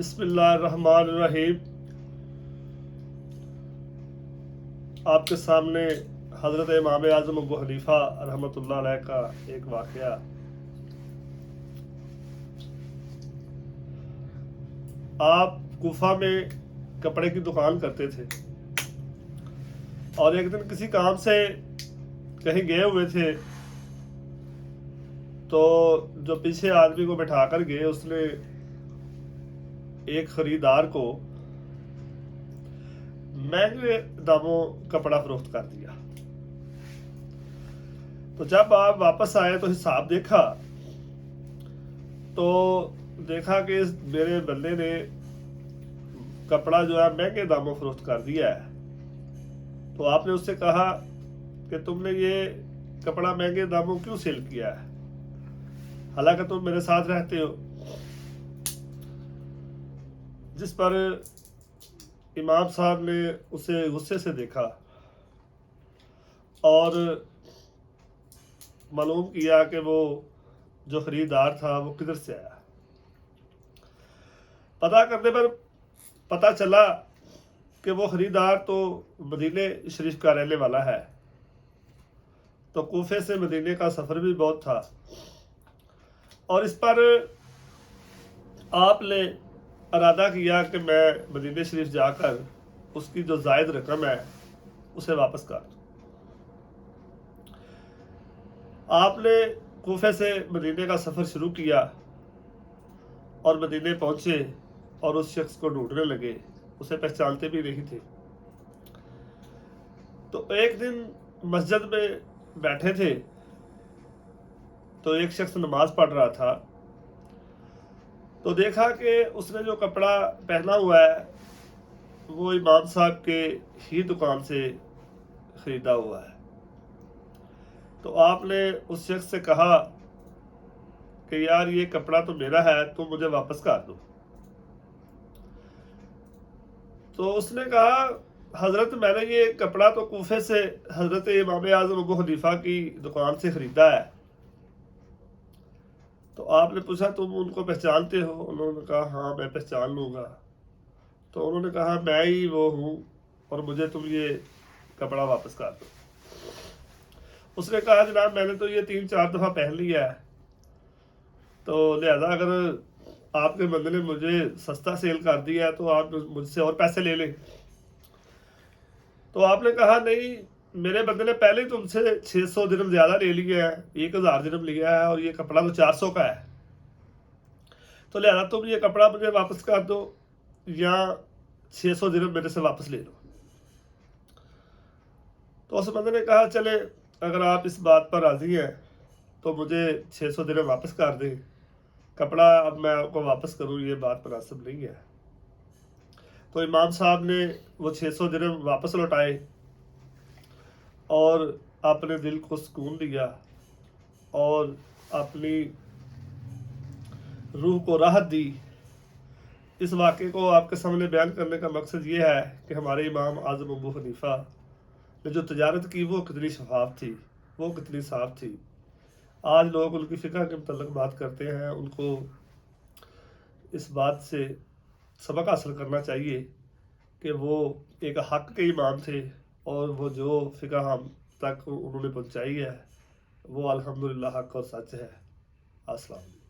بسم اللہ الرحمن الرحیم۔ آپ کے سامنے حضرت امام اعظم ابو حنیفہ رحمۃ اللہ علیہ کا ایک واقعہ۔ آپ کوفہ میں کپڑے کی دکان کرتے تھے اور ایک دن کسی کام سے کہیں گئے ہوئے تھے، تو جو پیچھے آدمی کو بٹھا کر گئے اس نے ایک خریدار کو مہنگے داموں کپڑا فروخت کر دیا۔ تو جب آپ واپس آئے تو حساب دیکھا تو دیکھا کہ میرے بندے نے کپڑا جو ہے مہنگے داموں فروخت کر دیا ہے۔ تو آپ نے اس سے کہا کہ تم نے یہ کپڑا مہنگے داموں کیوں سیل کیا ہے، حالانکہ تم میرے ساتھ رہتے ہو؟ جس پر امام صاحب نے اسے غصے سے دیکھا اور معلوم کیا کہ وہ جو خریدار تھا وہ کدھر سے آیا۔ پتہ کرنے پر پتہ چلا کہ وہ خریدار تو مدینے شریف کا رہنے والا ہے، تو کوفے سے مدینے کا سفر بھی بہت تھا، اور اس پر آپ نے ارادہ کیا کہ میں مدینے شریف جا کر اس کی جو زائد رقم ہے اسے واپس کر دوں۔ آپ نے کوفے سے مدینے کا سفر شروع کیا اور مدینے پہنچے اور اس شخص کو ڈھونڈنے لگے، اسے پہچانتے بھی نہیں تھے۔ تو ایک دن مسجد میں بیٹھے تھے تو ایک شخص نماز پڑھ رہا تھا، تو دیکھا کہ اس نے جو کپڑا پہنا ہوا ہے وہ امام صاحب کے ہی دکان سے خریدا ہوا ہے۔ تو آپ نے اس شخص سے کہا کہ یار یہ کپڑا تو میرا ہے، تم مجھے واپس کر دو۔ تو اس نے کہا حضرت میں نے یہ کپڑا تو کوفے سے حضرت امام اعظم ابو حنیفہ کی دکان سے خریدا ہے۔ تو آپ نے پوچھا تم ان کو پہچانتے ہو؟ انہوں نے کہا ہاں میں پہچان لوں گا۔ تو انہوں نے کہا میں ہی وہ ہوں اور مجھے تم یہ کپڑا واپس کر دو۔ اس نے کہا جناب میں نے تو یہ 3-4 دفعہ پہن لیا ہے، تو لہذا اگر آپ کے بندے نے مجھے سستا سیل کر دیا ہے تو آپ مجھ سے اور پیسے لے لیں۔ تو آپ نے کہا نہیں، میرے بندے نے پہلے ہی تم سے 600 درہم زیادہ لے لیا ہے، 1000 درہم لیا ہے، اور یہ کپڑا تو 400 کا ہے، تو لہذا تم یہ کپڑا مجھے واپس کر دو یا 600 درہم میرے سے واپس لے لو۔ تو اس بندے نے کہا چلے اگر آپ اس بات پر راضی ہیں تو مجھے 600 درہم واپس کر دیں، کپڑا اب میں آپ کو واپس کروں یہ بات مناسب نہیں ہے۔ تو امام صاحب نے وہ 600 درہم واپس لوٹائے اور اپنے دل کو سکون دیا اور اپنی روح کو راحت دی۔ اس واقعے کو آپ کے سامنے بیان کرنے کا مقصد یہ ہے کہ ہمارے امام اعظم ابو حنیفہ نے جو تجارت کی وہ کتنی شفاف تھی، وہ کتنی صاف تھی۔ آج لوگ ان کی فقہ کے متعلق بات کرتے ہیں، ان کو اس بات سے سبق حاصل کرنا چاہیے کہ وہ ایک حق کے امام تھے، اور وہ جو فقہ ہم تک انہوں نے پہنچائی ہے وہ الحمدللہ حق اور سچ ہے۔ السلام علیکم۔